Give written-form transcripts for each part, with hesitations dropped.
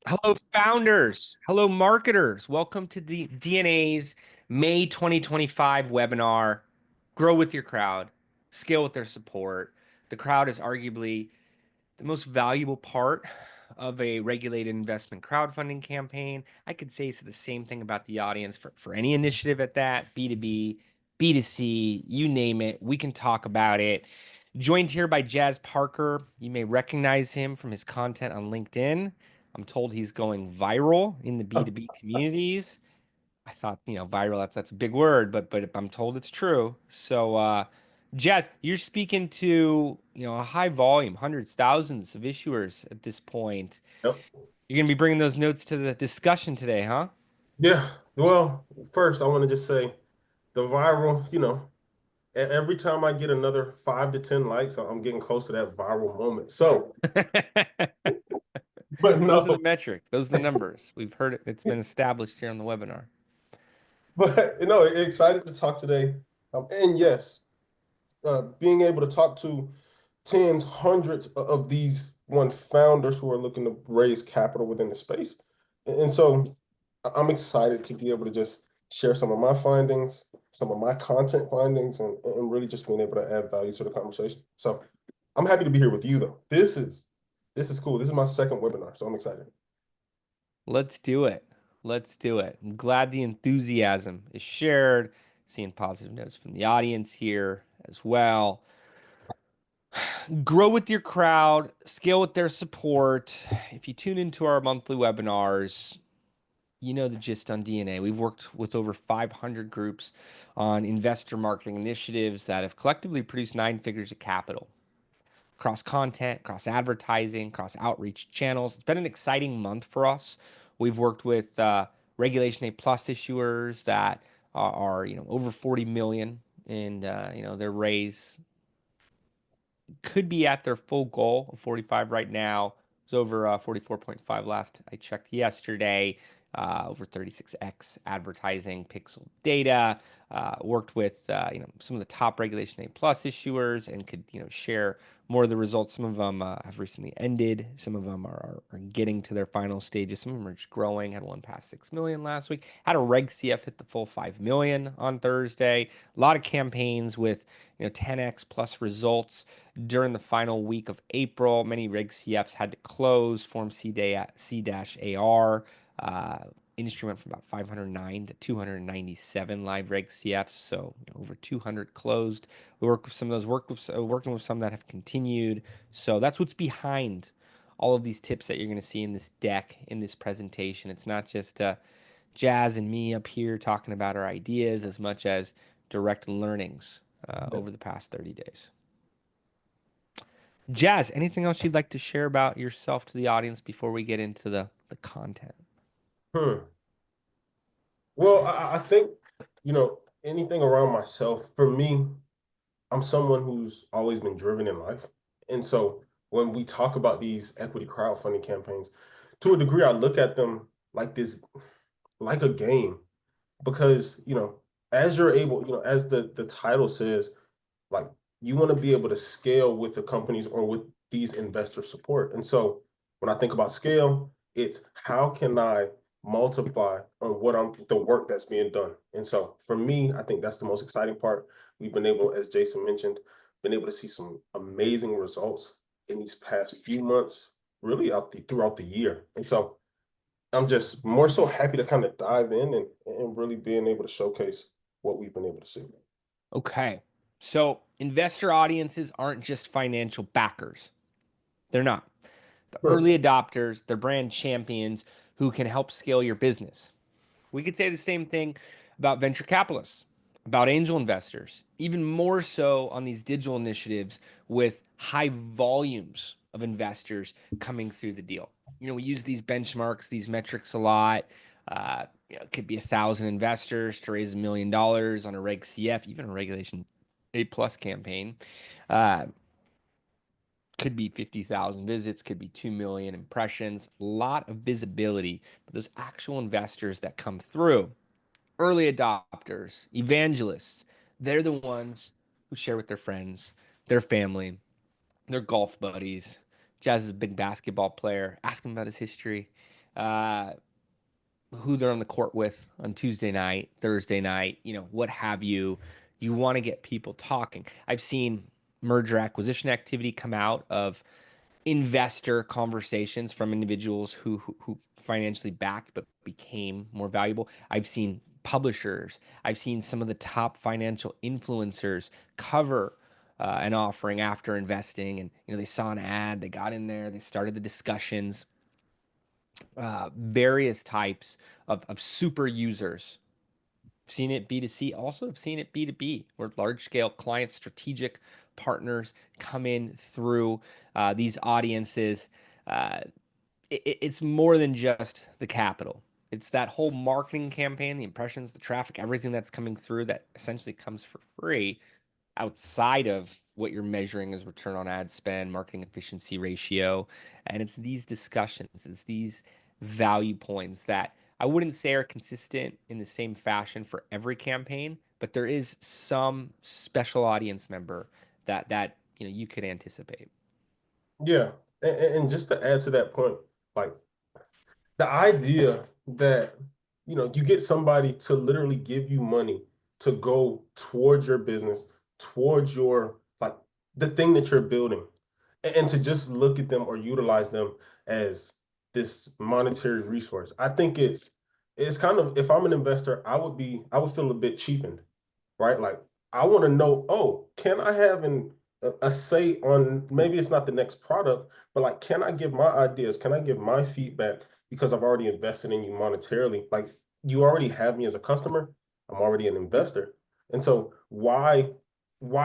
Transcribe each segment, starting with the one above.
Hello, founders. Hello, marketers. Welcome to the DNA's May 2025 webinar. Grow with your crowd, scale with their support. The crowd is arguably the most valuable part of a regulated investment crowdfunding campaign. I could say the same thing about the audience for any initiative at that, B2B, B2C, you name it. We can talk about it. Joined here by Jazz Parker. You may recognize him from his content on LinkedIn. I'm told he's going viral in the B2B communities. I thought, viral, that's a big word, but I'm told it's true. So, Jazz, you're speaking to, a high volume, hundreds, thousands of issuers at this point. Yep. You're going to be bringing those notes to the discussion today, huh? Yeah. Well, first, I want to just say the viral, every time I get another 5 to 10 likes, I'm getting close to that viral moment. So, but Those are no, the metrics. Those are the numbers. We've heard it. It's been established here on the webinar. but excited to talk today. And yes, being able to talk to tens, hundreds of these founders who are looking to raise capital within the space. And so I'm excited to be able to just share some of my findings, some of my content findings, and really just being able to add value to the conversation. So I'm happy to be here with you though. This is cool. This is my second webinar, so I'm excited. Let's do it. Let's do it. I'm glad the enthusiasm is shared. Seeing positive notes from the audience here as well. Grow with your crowd, scale with their support. If you tune into our monthly webinars, you know the gist on DNA. We've worked with over 500 groups on investor marketing initiatives that have collectively produced nine figures of capital across content, across advertising, across outreach channels. It's been an exciting month for us. We've worked with Regulation A plus issuers that are over 40 million in their raise could be at their full goal of 45 right now. It's over 44.5 last I checked yesterday. Over 36x advertising pixel data. Worked with some of the top Regulation A plus issuers and could share more of the results. Some of them have recently ended. Some of them are getting to their final stages. Some of them are just growing. Had one past 6 million last week. Had a Reg CF hit the full 5 million on Thursday. A lot of campaigns with 10x plus results during the final week of April. Many Reg CFs had to close, form C-AR. Industry went from about 509 to 297 live Reg CFs, so over 200 closed. We work with some of those, working with some that have continued. So that's what's behind all of these tips that you're going to see in this deck, in this presentation. It's not just Jazz and me up here talking about our ideas as much as direct learnings over the past 30 days. Jazz, anything else you'd like to share about yourself to the audience before we get into the content? Hmm. Well, I think, anything around myself, for me, I'm someone who's always been driven in life. And so when we talk about these equity crowdfunding campaigns, to a degree, I look at them like this, like a game, because, as you're able, as the title says, like you want to be able to scale with the companies or with these investor support. And so when I think about scale, it's how can I multiply on the work that's being done. And so for me, I think that's the most exciting part. We've been able, as Jason mentioned, been able to see some amazing results in these past few months, really throughout the year. And so I'm just more so happy to kind of dive in and really being able to showcase what we've been able to see. Okay. So, investor audiences aren't just financial backers. They're not. The Sure. early adopters, they're brand champions who can help scale your business. We could say the same thing about venture capitalists, about angel investors, even more so on these digital initiatives with high volumes of investors coming through the deal. We use these benchmarks, these metrics a lot. It could be 1,000 investors to raise $1 million on a Reg CF, even a Regulation A plus campaign. Uh, could be 50,000 visits, could be 2 million impressions, a lot of visibility. But those actual investors that come through, early adopters, evangelists, they're the ones who share with their friends, their family, their golf buddies. Jazz is a big basketball player. Ask him about his history. uh, who they're on the court with on Tuesday night, Thursday night, what have you. You want to get people talking. I've seen merger acquisition activity come out of investor conversations from individuals who financially backed but became more valuable. I've seen publishers. I've seen some of the top financial influencers cover an offering after investing, and they saw an ad, they got in there, they started the discussions. Various types of super users. I've seen it B2C, also have seen it B2B, where large scale clients, strategic partners come in through these audiences. Uh, it's more than just the capital. It's that whole marketing campaign, the impressions, the traffic, everything that's coming through that essentially comes for free outside of what you're measuring as return on ad spend, marketing efficiency ratio. And it's these discussions, it's these value points that I wouldn't say are consistent in the same fashion for every campaign, but there is some special audience member that you could anticipate. Yeah. And just to add to that point, like the idea that you get somebody to literally give you money to go towards your business, towards your like the thing that you're building, and to just look at them or utilize them as this monetary resource. I think it's kind of, if I'm an investor, I would feel a bit cheapened, right? Like I want to know, oh, can I have a say on, maybe it's not the next product, but like, can I give my ideas? Can I give my feedback because I've already invested in you monetarily? Like you already have me as a customer. I'm already an investor. And so why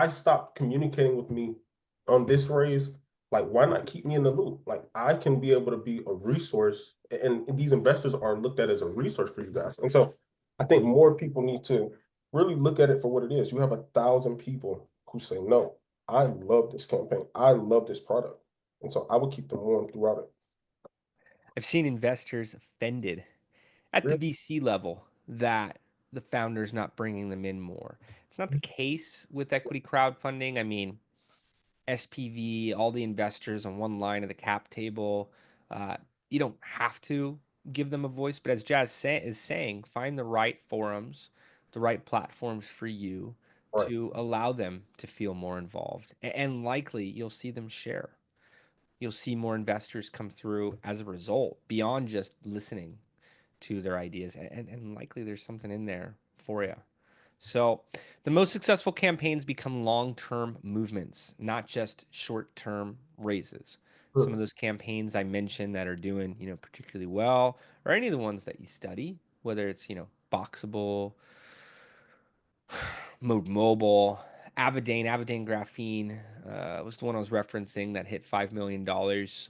stop communicating with me on this raise? Like, why not keep me in the loop? Like I can be able to be a resource, and these investors are looked at as a resource for you guys. And so I think more people need to really look at it for what it is. You have 1,000 people who say, no, I love this campaign. I love this product. And so I would keep them warm throughout it. I've seen investors offended at the Really? VC level that the founder's not bringing them in more. It's not the case with equity crowdfunding. I mean, SPV, all the investors on one line of the cap table. Uh, you don't have to give them a voice, but as is saying, find the right forums, the right platforms for you Right. to allow them to feel more involved. And likely you'll see them share. You'll see more investors come through as a result, beyond just listening to their ideas. And likely there's something in there for you. So, the most successful campaigns become long term movements, not just short term raises. Some of Hmm. those campaigns I mentioned that are doing, particularly well, or any of the ones that you study, whether it's, Boxable, Mode Mobile, Avidane Graphene was the one I was referencing that hit $5 million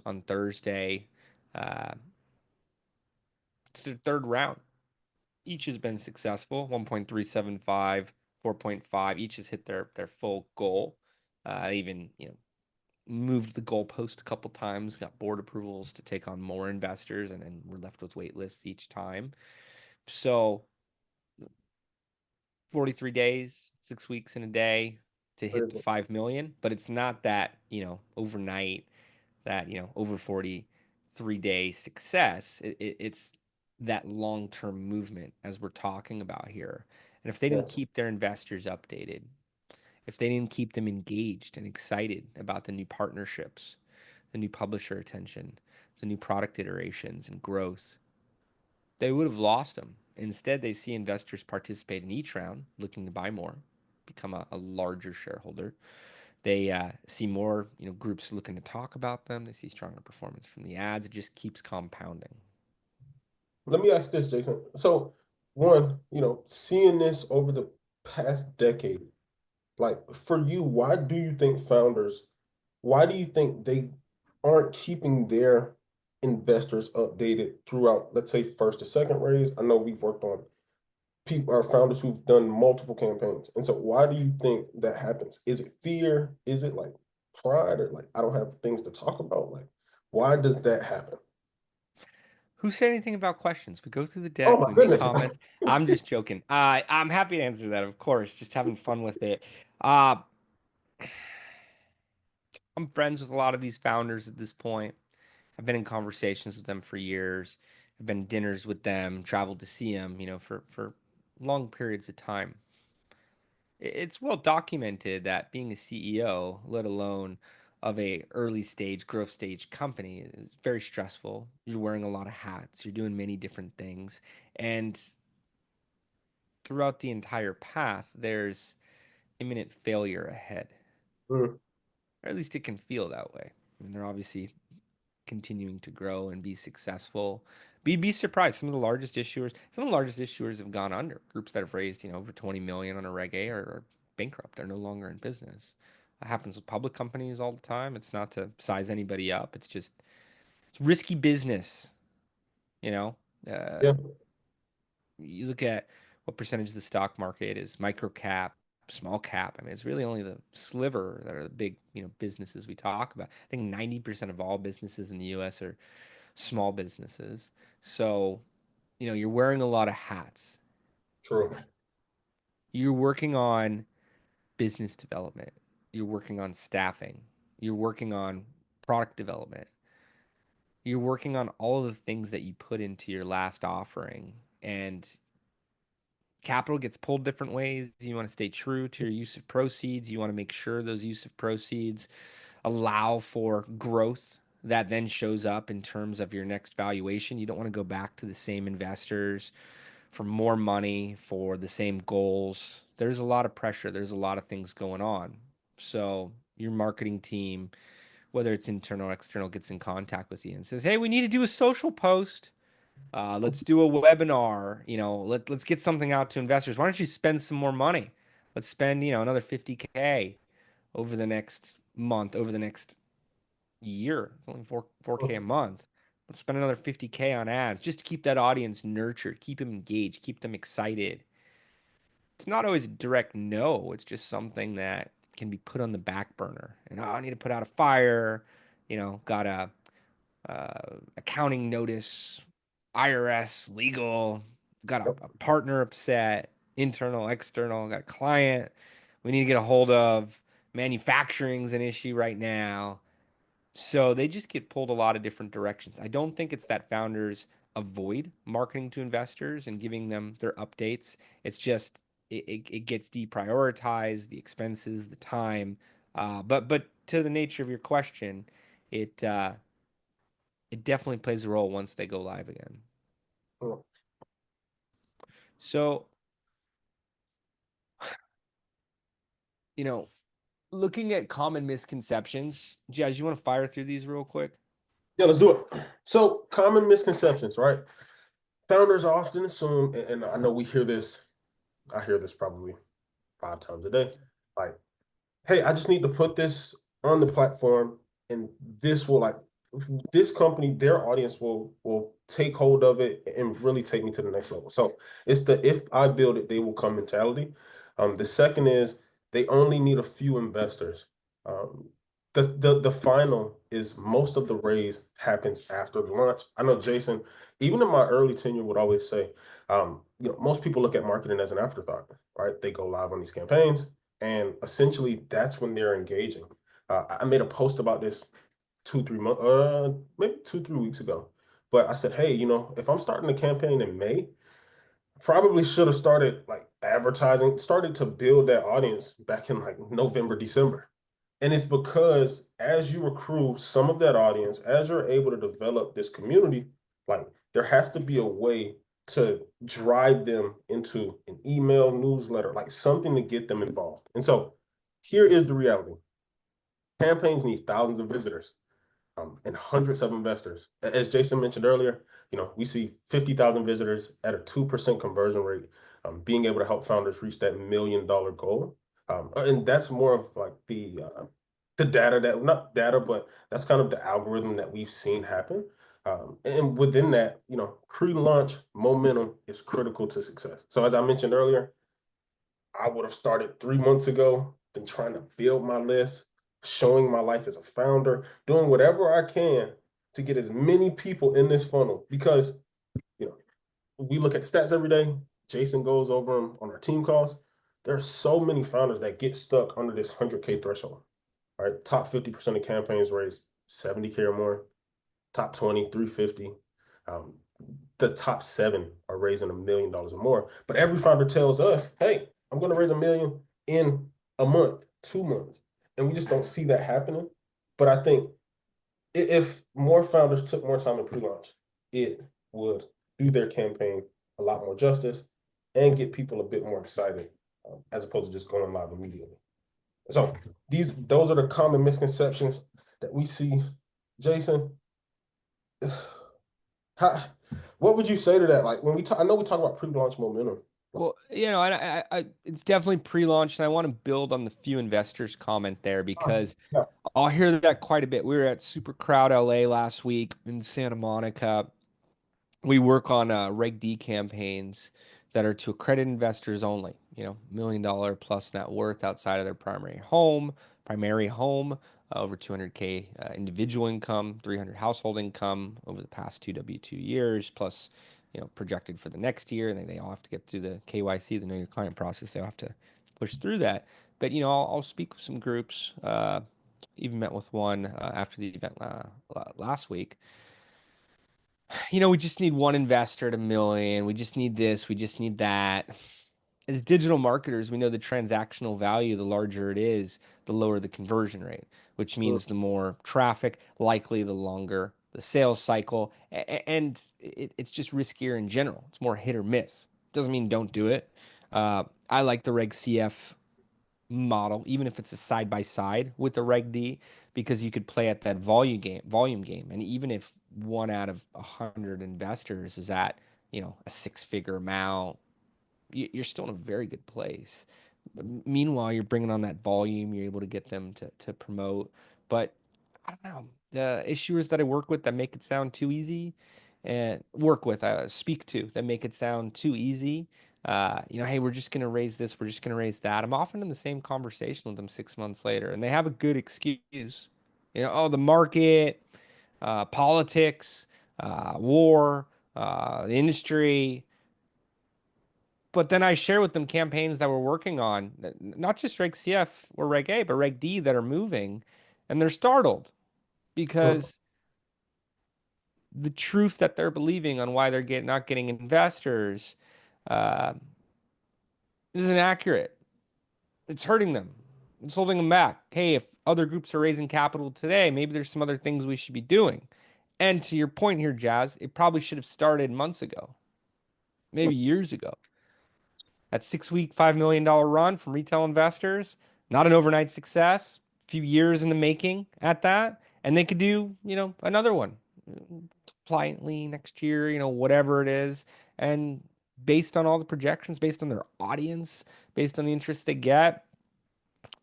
on Thursday. Uh, it's the third round. Each has been successful. 1.375, 4.5. Each has hit their full goal. Even moved the goalpost a couple times. Got board approvals to take on more investors, and we're left with wait lists each time. So 43 days, 6 weeks in a day to hit the 5 million. But it's not that overnight, that over 43-day success. It's that long-term movement as we're talking about here. And if they didn't Yes. keep their investors updated, if they didn't keep them engaged and excited about the new partnerships, the new publisher attention, the new product iterations and growth, they would have lost them. Instead, they see investors participate in each round, looking to buy more, become a larger shareholder. They see more, groups looking to talk about them. They see stronger performance from the ads. It just keeps compounding. Let me ask this, Jason. So, one, seeing this over the past decade, like for you, why do you think they aren't keeping their investors updated throughout, let's say, first to second raise? I know we've worked on people, our founders who've done multiple campaigns. And so why do you think that happens? Is it fear? Is it like pride, or like I don't have things to talk about? Like, why does that happen? Who said anything about questions? We go through the Oh deck. my We make goodness. comments. I'm just joking. I'm happy to answer that, of course. Just having fun with it. Uh, I'm friends with a lot of these founders at this point. I've been in conversations with them for years. I've been dinners with them, traveled to see them, for long periods of time. It's well documented that being a CEO, let alone of a early stage growth stage company, is very stressful. You're wearing a lot of hats, you're doing many different things, and throughout the entire path, there's imminent failure ahead. Mm. Or at least it can feel that way. I mean, they're obviously continuing to grow and be successful. Be surprised. Some of the largest issuers have gone under. Groups that have raised, over 20 million on a Reg A are bankrupt. They're no longer in business. That happens with public companies all the time. It's not to size anybody up. It's risky business. You know, uh, Yeah. you look at what percentage of the stock market is micro cap, small cap. I mean, it's really only the sliver that are the big, businesses we talk about. I think 90% of all businesses in the US are small businesses. So, you're wearing a lot of hats. True. You're working on business development. You're working on staffing. You're working on product development. You're working on all of the things that you put into your last offering. And capital gets pulled different ways. You want to stay true to your use of proceeds. You want to make sure those use of proceeds allow for growth that then shows up in terms of your next valuation. You don't want to go back to the same investors for more money for the same goals. There's a lot of pressure, there's a lot of things going on. So, your marketing team, whether it's internal or external, gets in contact with you and says, "Hey, we need to do a social post. Let's do a webinar. Let's get something out to investors. Why don't you spend some more money? Let's spend another 50K over the next month, over the next year. It's only four K a month. Let's spend another 50K on ads just to keep that audience nurtured, keep them engaged, keep them excited." It's not always a direct no. It's just something that can be put on the back burner. And I need to put out a fire. Got a accounting notice, IRS, legal. Got a, Yep. a partner upset, internal, external. Got a client we need to get a hold of. Manufacturing's an issue right now. So they just get pulled a lot of different directions. I don't think it's that founders avoid marketing to investors and giving them their updates. It's just it gets deprioritized, the expenses, the time. But to the nature of your question, it definitely plays a role once they go live again. Mm. So, you know, looking at common misconceptions, Jazz, you want to fire through these real quick? Yeah, let's do it. So, common misconceptions, right? Founders often assume, and I know we hear this, I hear this probably 5 times a day, like, hey, I just need to put this on the platform and this will like this company, their audience will take hold of it and really take me to the next level. So it's the if I build it, they will come mentality. The second is they only need a few investors. Um, the final is most of the raise happens after the launch. I know Jason, even in my early tenure, would always say, most people look at marketing as an afterthought, right? They go live on these campaigns, and essentially that's when they're engaging. I made a post about this 2 3 months, maybe 2 3 weeks ago. But I said, hey, if I'm starting a campaign in May, probably should have started like advertising, started to build that audience back in like November, December. And it's because as you recruit some of that audience, as you're able to develop this community, like there has to be a way to drive them into an email newsletter, like something to get them involved. And so here is the reality. Campaigns need thousands of visitors and hundreds of investors. As Jason mentioned earlier, we see 50,000 visitors at a 2% conversion rate, being able to help founders reach that $1 million goal. And that's more of like the data that, not data, but that's kind of the algorithm that we've seen happen. And within that, pre-launch momentum is critical to success. So as I mentioned earlier, I would have started 3 months ago, been trying to build my list, showing my life as a founder, doing whatever I can to get as many people in this funnel because, you know, we look at the stats every day. Jason goes over them on our team calls. There are so many founders that get stuck under this 100K threshold, right? Top 50% of campaigns raise 70K or more, top 20, 350. the top seven are raising $1 million or more. But every founder tells us, hey, I'm going to raise 1 million in a month, 2 months. And we just don't see that happening. But I think if more founders took more time in pre-launch, it would do their campaign a lot more justice and get people a bit more excited, as opposed to just going live immediately. So those are the common misconceptions that we see. Jason, how, what would you say to that? Like when we talk, I know we talk about pre-launch momentum. Well, it's definitely pre-launch, and I want to build on the few investors comment there because Yeah. I'll hear that quite a bit. We were at Super Crowd LA last week in Santa Monica. We work on Reg D campaigns that are to accredited investors only, $1 million plus net worth outside of their primary home, over 200K individual income, 300 household income over the past two W2 years, plus, projected for the next year. And they all have to get through the KYC, the Know Your Client process. They all have to push through that. But, I'll speak with some groups, even met with one after the event last week. We just need one investor at 1 million. We just need this. We just need that. As digital marketers, we know the transactional value, the larger it is, the lower the conversion rate, which means the more traffic, likely the longer the sales cycle. And it's just riskier in general. It's more hit or miss. Doesn't mean don't do it. I like the Reg CF model, even if it's a side by side with the Reg D, because you could play at that volume game. And even if one out of 100 investors is at, a six-figure amount, you're still in a very good place. Meanwhile, you're bringing on that volume, you're able to get them to promote. But I don't know, the issuers that I work with that make it sound too easy and speak to that make it sound too easy. Hey, we're just going to raise this, we're just going to raise that. I'm often in the same conversation with them 6 months later, and they have a good excuse. Oh, the market, politics, war, the industry. But then I share with them campaigns that we're working on, not just Reg CF or Reg A, but Reg D that are moving, and they're startled because the truth that they're believing on why not getting investors uh, isn't accurate. It's hurting them. It's holding them back. Hey, if other groups are raising capital today, maybe there's some other things we should be doing. And to your point here, Jazz, it probably should have started months ago, maybe years ago. That 6 week, $5 million run from retail investors, not an overnight success, a few years in the making at that. And they could do, another one pliantly next year, whatever it is. And based on all the projections, based on their audience, based on the interest they get,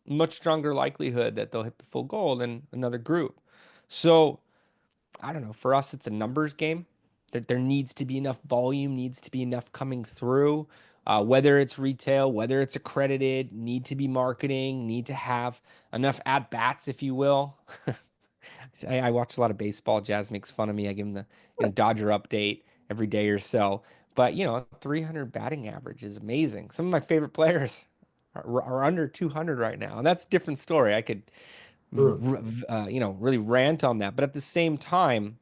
much stronger likelihood that they'll hit the full goal than another group. So I don't know. For us, it's a numbers game. There needs to be enough volume, needs to be enough coming through. Whether it's retail, whether it's accredited, need to be marketing, need to have enough at bats, if you will. I watch a lot of baseball. Jazz makes fun of me. I give him the Dodger update every day or so. But 300 batting average is amazing. Some of my favorite players are under 200 right now, and that's a different story. I could, really rant on that. But at the same time,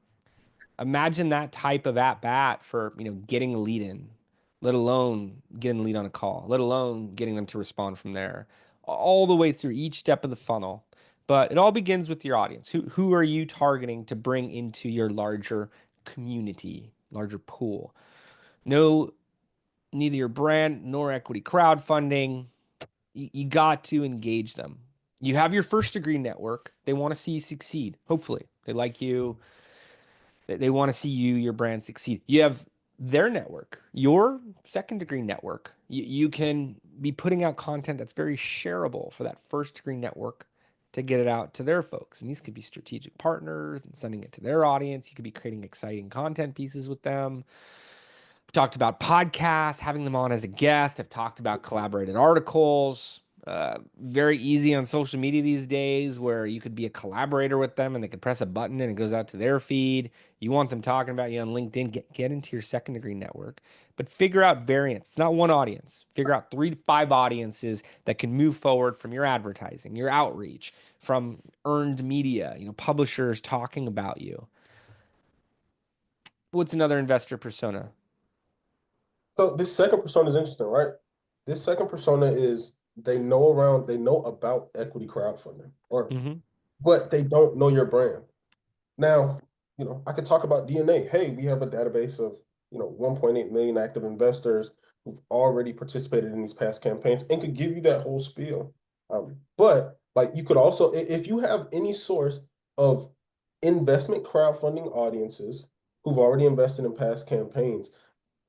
imagine that type of at bat for, getting a lead in, let alone getting a lead on a call, let alone getting them to respond from there, all the way through each step of the funnel. But it all begins with your audience. Who are you targeting to bring into your larger community, larger pool? No, neither your brand nor equity crowdfunding. You got to engage them. You have your first degree network. They want to see you succeed. Hopefully, they like you. They want to see your brand succeed. You have their network, your second degree network. You can be putting out content that's very shareable for that first degree network to get it out to their folks. And these could be strategic partners and sending it to their audience. You could be creating exciting content pieces with them. I've talked about podcasts, having them on as a guest. I've talked about collaborated articles. Very easy on social media these days where you could be a collaborator with them and they could press a button and it goes out to their feed. You want them talking about you on LinkedIn, get into your second degree network, but figure out variants. It's not one audience. Figure out 3 to 5 audiences that can move forward from your advertising, your outreach, from earned media, publishers talking about you. What's another investor persona? So this second persona is interesting, right? This second persona is they know about equity crowdfunding, or Hmm. but they don't know your brand. Now, I could talk about DNA. Hey, we have a database of, 1.8 million active investors who've already participated in these past campaigns and could give you that whole spiel. But like you could also, if you have any source of investment crowdfunding audiences who've already invested in past campaigns,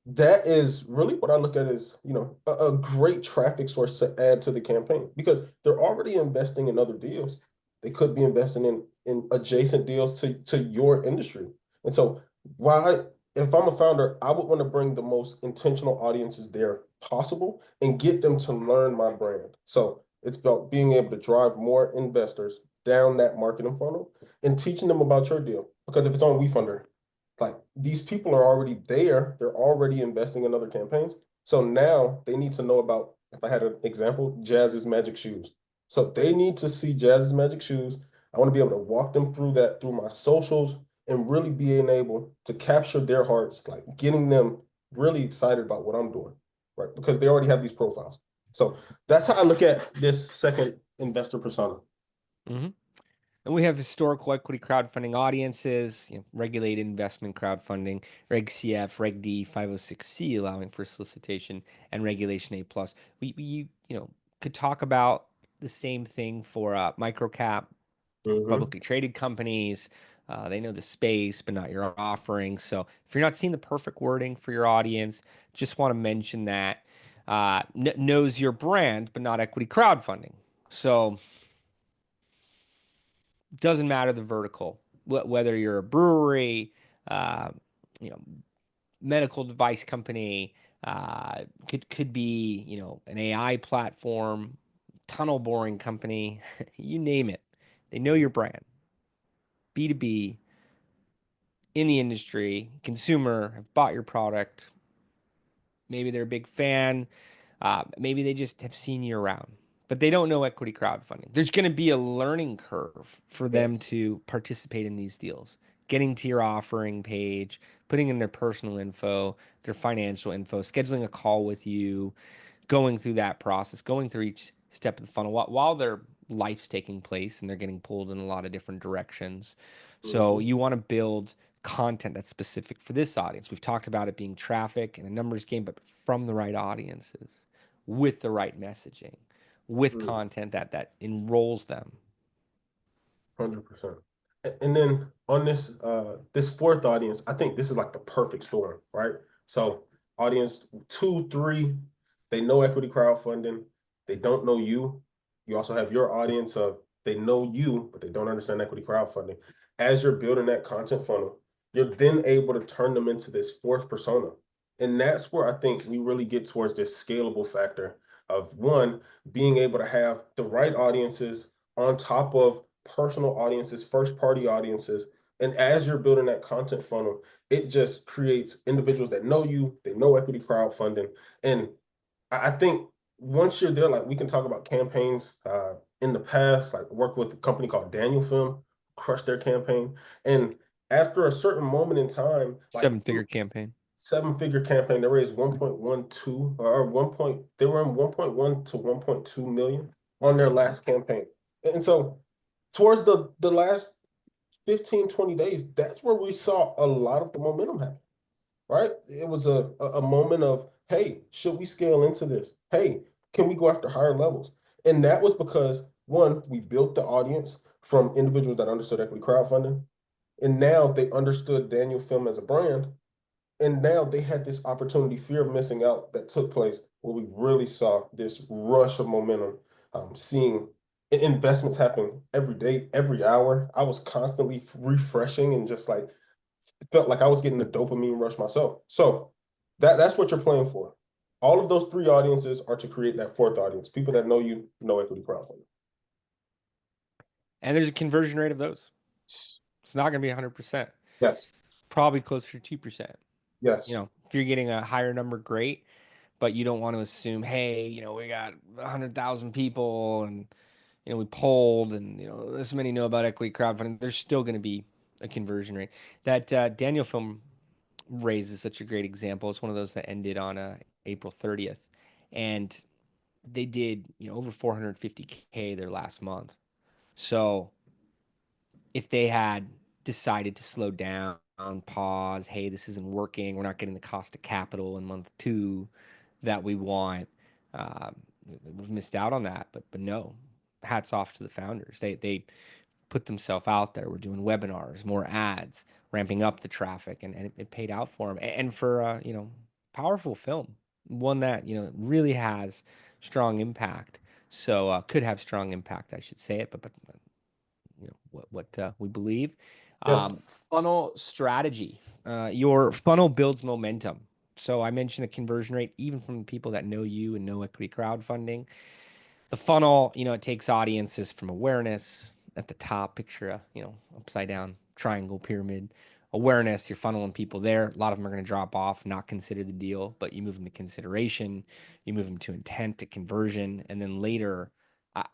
that is really what I look at as, a great traffic source to add to the campaign because they're already investing in other deals. They could be investing in adjacent deals to your industry. And so why if I'm a founder, I would want to bring the most intentional audiences there possible and get them to learn my brand. So it's about being able to drive more investors down that marketing funnel and teaching them about your deal. Because if it's on WeFunder, like these people are already there, they're already investing in other campaigns. So now they need to know about, if I had an example, Jazz's Magic Shoes. So they need to see Jazz's Magic Shoes. I want to be able to walk them through that through my socials and really being able to capture their hearts, like getting them really excited about what I'm doing, right? Because they already have these profiles. So that's how I look at this second investor persona. Hmm. And we have historical equity crowdfunding audiences, regulated investment crowdfunding, Reg CF, Reg D, 506C, allowing for solicitation, and Regulation A plus. We could talk about the same thing for microcap Mm-hmm. publicly traded companies. They know the space, but not your offering. So if you're not seeing the perfect wording for your audience, just want to mention that knows your brand, but not equity crowdfunding. So doesn't matter the vertical, whether you're a brewery, uh, you know, medical device company, could be an AI platform, tunnel boring company, you name it. They know your brand. B2B in the industry, consumer have bought your product. Maybe they're a big fan. Maybe they just have seen you around, but they don't know equity crowdfunding. There's going to be a learning curve for them Yes. to participate in these deals, getting to your offering page, putting in their personal info, their financial info, scheduling a call with you, going through that process, going through each step of the funnel while their life's taking place and they're getting pulled in a lot of different directions. So Mm-hmm. you want to build content that's specific for this audience. We've talked about it being traffic and a numbers game, but from the right audiences, with the right messaging, with Mm-hmm. content that enrolls them. 100%. And then on this fourth audience, I think this is like the perfect storm, right? So audience 2, 3, they know equity crowdfunding, they don't know you. You also have your audience of they know you, but they don't understand equity crowdfunding. As you're building that content funnel, you're then able to turn them into this fourth persona. And that's where I think we really get towards this scalable factor of one, being able to have the right audiences on top of personal audiences, first party audiences. And as you're building that content funnel, it just creates individuals that know you, they know equity crowdfunding. And I think once you're there, like we can talk about campaigns in the past, like work with a company called Daniel Film, crush their campaign. And after a certain moment in time, like 7-figure campaign. 7-figure campaign, they raised 1.12 or they were in 1.1 to 1.2 million on their last campaign. And so towards the last 15, 20 days, that's where we saw a lot of the momentum happen, right? It was a moment of, hey, should we scale into this? Hey, can we go after higher levels? And that was because one, we built the audience from individuals that understood equity crowdfunding. And now they understood Daniel Film as a brand. And now they had this opportunity, fear of missing out that took place where we really saw this rush of momentum, seeing investments happen every day, every hour. I was constantly refreshing and just like felt like I was getting a dopamine rush myself. So that's what you're playing for. All of those three audiences are to create that fourth audience, people that know you, know equity crowdfunding. And there's a conversion rate of those. It's not going to be 100%, Yes, probably closer to 2%. yes. If you're getting a higher number, great, but you don't want to assume, hey, we got 100,000 people and we polled and this many know about equity crowdfunding. There's still going to be a conversion rate. That Daniel film Raise is such a great example. It's one of those that ended on April 30th, and they did over 450K their last month. So if they had decided to slow down, pause, hey, this isn't working, we're not getting the cost of capital in month two that we want, um, we've missed out on that. But no, hats off to the founders. They put themselves out there. We're doing webinars, more ads, ramping up the traffic, and it paid out for them. And for powerful film, one that really has strong impact. So could have strong impact, I should say it, but what we believe. Yeah. Funnel strategy. Your funnel builds momentum. So I mentioned a conversion rate, even from people that know you and know equity crowdfunding. The funnel, it takes audiences from awareness at the top. Picture a, upside down triangle pyramid. Awareness, you're funneling people there. A lot of them are going to drop off, not consider the deal, but you move them to consideration, you move them to intent, to conversion, and then later,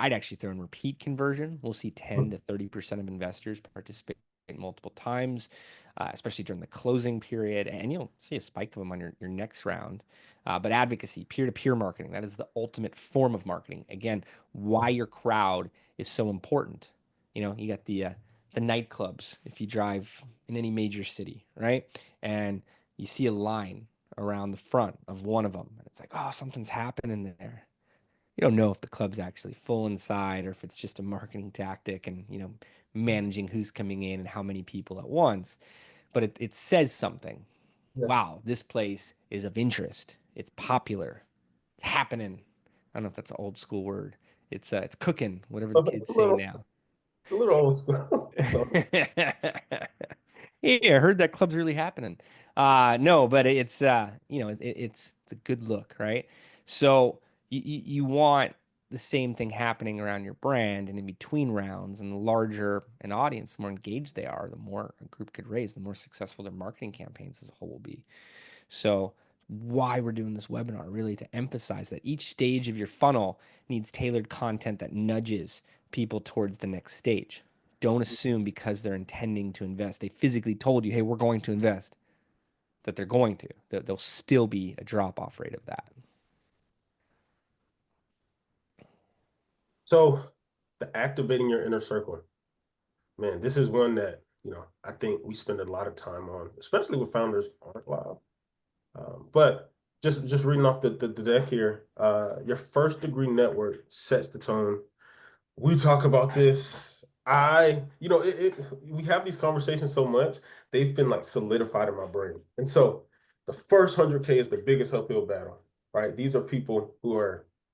I'd actually throw in repeat conversion. We'll see 10 to 30% of investors participate multiple times, especially during the closing period, and you'll see a spike of them on your next round. But advocacy, peer-to-peer marketing, that is the ultimate form of marketing. Again, why your crowd is so important. You got the nightclubs if you drive in any major city, right? And you see a line around the front of one of them, and it's like, oh, something's happening there. You don't know if the club's actually full inside or if it's just a marketing tactic and, managing who's coming in and how many people at once. But it says something. Yeah. Wow, this place is of interest. It's popular. It's happening. I don't know if that's an old school word. It's cooking, whatever the It's kids a say little, now. it's a little old school. So, Yeah, I heard that club's really happening. No, but it's it's a good look, right? So you want the same thing happening around your brand and in between rounds, and the larger an audience, the more engaged they are, the more a group could raise, the more successful their marketing campaigns as a whole will be. So why we're doing this webinar, really to emphasize that each stage of your funnel needs tailored content that nudges people towards the next stage. Don't assume because they're intending to invest, they physically told you, hey, we're going to invest, that they're going to. There'll still be a drop off rate of that. so the activating your inner circle, man, this is one that, I think we spend a lot of time on, especially with founders aren't live. But just reading off the deck here, your first degree network sets the tone. We talk about this. We have these conversations so much, they've been like solidified in my brain. And so the first 100K is the biggest uphill battle, right? These are people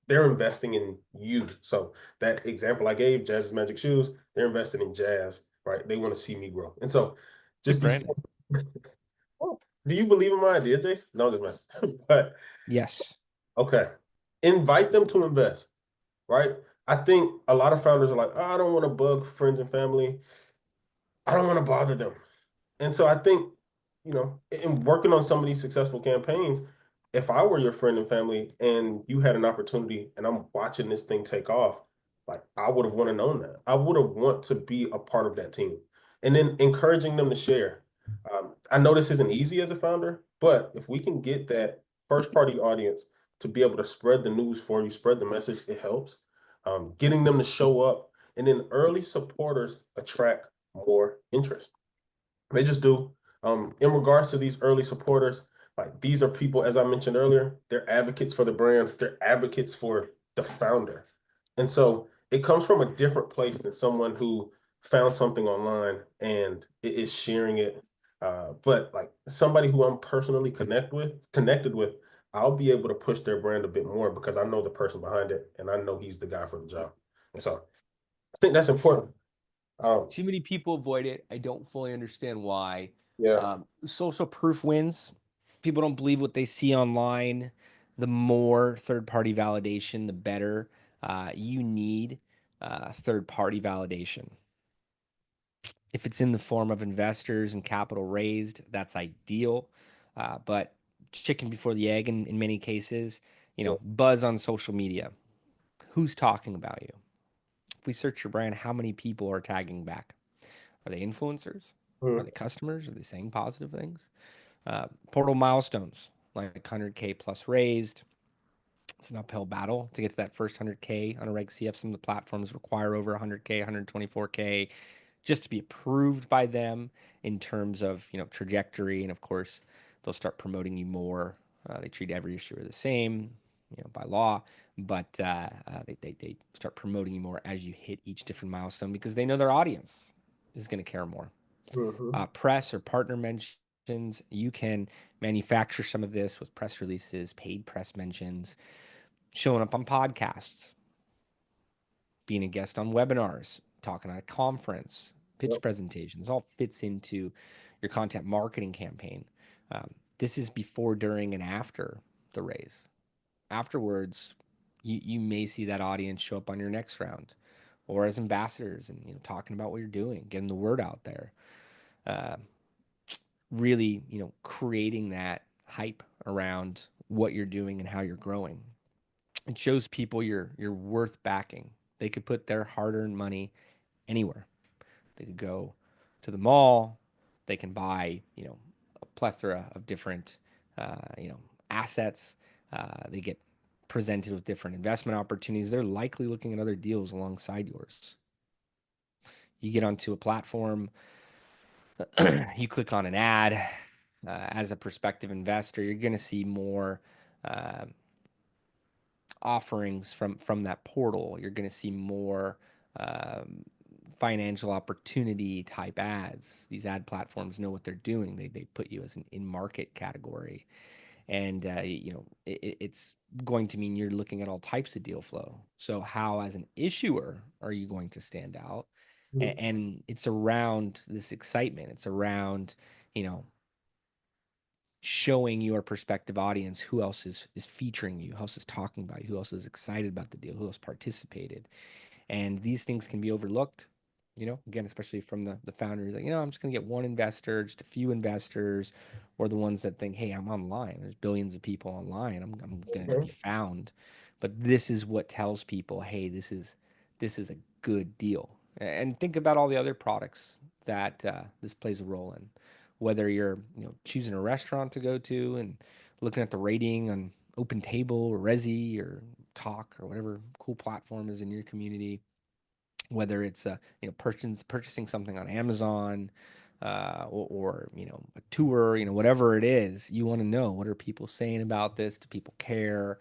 they're investing in you. So that example I gave, Jazz's Magic Shoes, they're investing in Jazz, right? They want to see me grow. And so Good just these branding. oh, do you believe in my idea, Jason? No, just messing. But Yes. okay. Invite them to invest, right? I think a lot of founders are like, oh, I don't want to bug friends and family. I don't want to bother them. And so I think, in working on some of these successful campaigns, if I were your friend and family and you had an opportunity and I'm watching this thing take off, like I would have want to known that. I would have want to be a part of that team. And then encouraging them to share. I know this isn't easy as a founder, but if we can get that first party audience to be able to spread the news for you, spread the message, it helps. Getting them to show up, and then early supporters attract more interest. They just do. In regards to these early supporters, like these are people, as I mentioned earlier, they're advocates for the brand, they're advocates for the founder. And so it comes from a different place than someone who found something online and is sharing it. But like somebody who I'm personally connected with, I'll be able to push their brand a bit more because I know the person behind it and I know he's the guy for the job. And so I think that's important. Um, Too many people avoid it. I don't fully understand why. yeah. Social proof wins. People don't believe what they see online. The more third party validation, the better. You need third party validation. If it's in the form of investors and capital raised, that's ideal. But chicken before the egg in many cases, buzz on social media. Who's talking about you? If we search your brand, how many people are tagging back? Are they influencers? Are Mhm. they customers? Are they saying positive things? Portal milestones like 100K plus raised. It's an uphill battle to get to that first 100K on a Reg CF. Some of the platforms require over 100K, 124K just to be approved by them in terms of trajectory, and of course they'll start promoting you more. They treat every issuer the same, by law, but they start promoting you more as you hit each different milestone because they know their audience is going to care more. Mm-hmm. Press or partner mentions, you can manufacture some of this with press releases, paid press mentions, showing up on podcasts, being a guest on webinars, talking at a conference, pitch Yep. presentations, all fits into your content marketing campaign. Um, this is before, during, and after the raise. Afterwards, you may see that audience show up on your next round or as ambassadors and talking about what you're doing, getting the word out there. Uh, Really, creating that hype around what you're doing and how you're growing. It shows people you're worth backing. They could put their hard-earned money anywhere. They could go to the mall. They can buy, a plethora of different, assets. They get presented with different investment opportunities. They're likely looking at other deals alongside yours. You get onto a platform, you click on an ad. As a prospective investor, you're going to see more uh, offerings from that portal. You're going to see more um, financial opportunity type ads. These ad platforms know what they're doing. They put you as an in market category, and it's going to mean you're looking at all types of deal flow. So how, as an issuer, are you going to stand out? And it's around this excitement. It's around you know showing your prospective audience who else is featuring you, who else is talking about you, who else is excited about the deal, who else participated. And these things can be overlooked, again, especially from the founders, like, I'm just going to get one investor, just a few investors, or the ones that think, hey, I'm online. There's billions of people online. I'm going to Okay. be found. But this is what tells people, hey, this is a good deal. And think about all the other products that this plays a role in. Whether you're choosing a restaurant to go to and looking at the rating on Open Table or Resi or Talk or whatever cool platform is in your community, whether it's purchasing something on Amazon, or a tour, whatever it is, you want to know, what are people saying about this? Do people care?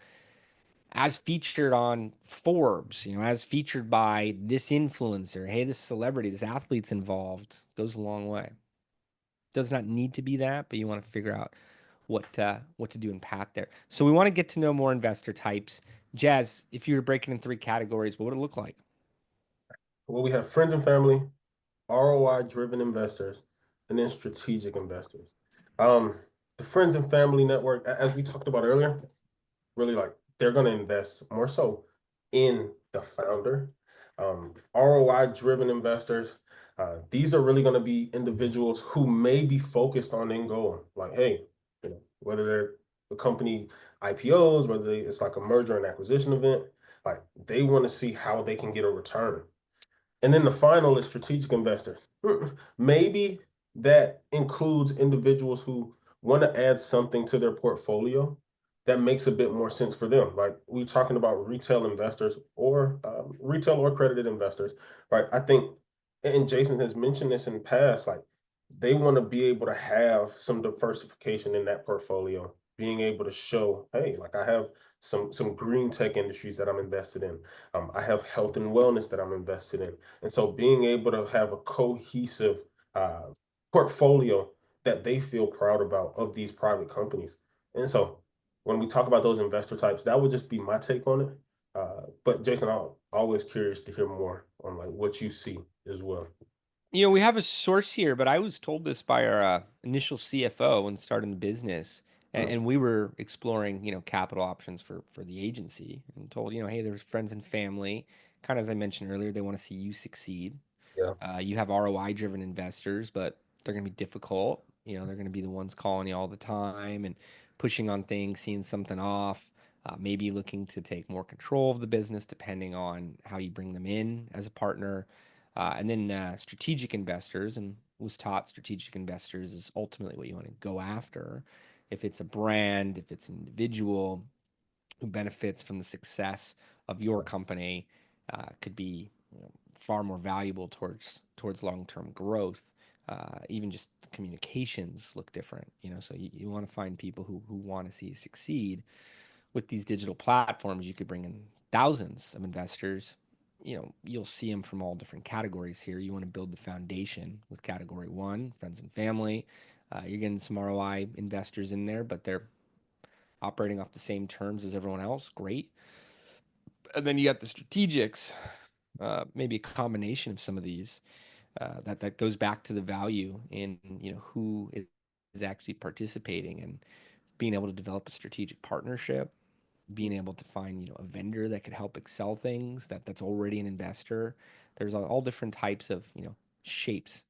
As featured on Forbes, as featured by this influencer, hey, this celebrity, this athlete's involved, goes a long way. Does not need to be that, but you want to figure out what to do in path there. So we want to get to know more investor types. Jazz, if you were breaking in three categories, what would it look like? Well, we have friends and family, ROI driven investors, and then strategic investors. Um, the friends and family network, as we talked about earlier, really like they're going to invest more so in the founder. ROI driven investors, these are really going to be individuals who may be focused on end goal. Like, hey, whether they're the company IPOs, whether it's like a merger and acquisition event, like they want to see how they can get a return. And then the final is strategic investors. Maybe that includes individuals who want to add something to their portfolio that makes a bit more sense for them. Like we're talking about retail investors or retail or accredited investors, right? I think, and Jason has mentioned this in the past, like they want to be able to have some diversification in that portfolio, being able to show, hey, like I have some green tech industries that I'm invested in. I have health and wellness that I'm invested in. And so being able to have a cohesive uh, portfolio that they feel proud about of these private companies. And so when we talk about those investor types, that would just be my take on it. But Jason, I'm always curious to hear more on like what you see as well. We have a source here, but I was told this by our initial CFO when starting the business, Mm, and we were exploring, capital options for the agency, and told, hey, there's friends and family. Kind of as I mentioned earlier, they want to see you succeed. yeah. You have ROI driven investors, but they're going to be difficult. They're going to be the ones calling you all the time and pushing on things, seeing something off, maybe looking to take more control of the business depending on how you bring them in as a partner. And then strategic investors. And was taught strategic investors is ultimately what you want to go after. If it's a brand, if it's an individual who benefits from the success of your company, could be, far more valuable towards long term growth. Even just communications look different, So you want to find people who want to see you succeed. With these digital platforms, you could bring in thousands of investors. You'll see them from all different categories here. You want to build the foundation with category one, friends and family. You're getting some ROI investors in there, but they're operating off the same terms as everyone else. Great. And then you got the strategics, maybe a combination of some of these. That goes back to the value in who is actually participating and being able to develop a strategic partnership, being able to find a vendor that could help excel things that's already an investor. There's all different types of shapes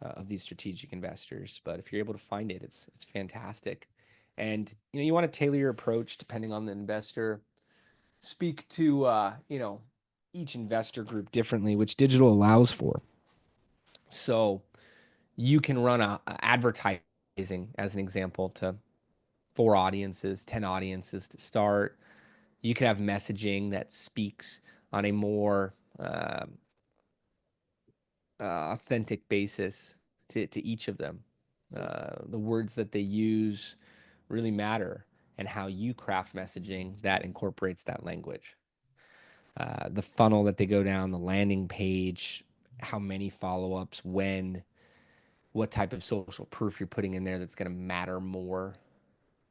of these strategic investors, but if you're able to find it, it's fantastic. And you want to tailor your approach depending on the investor. Speak to each investor group differently, which digital allows for. So you can run a advertising as an example to 4 audiences, 10 audiences to start. You could have messaging that speaks on a more authentic basis to each of them. The words that they use really matter, and how you craft messaging that incorporates that language. The funnel that they go down, the landing page, how many follow ups, when, what type of social proof you're putting in there that's going to matter more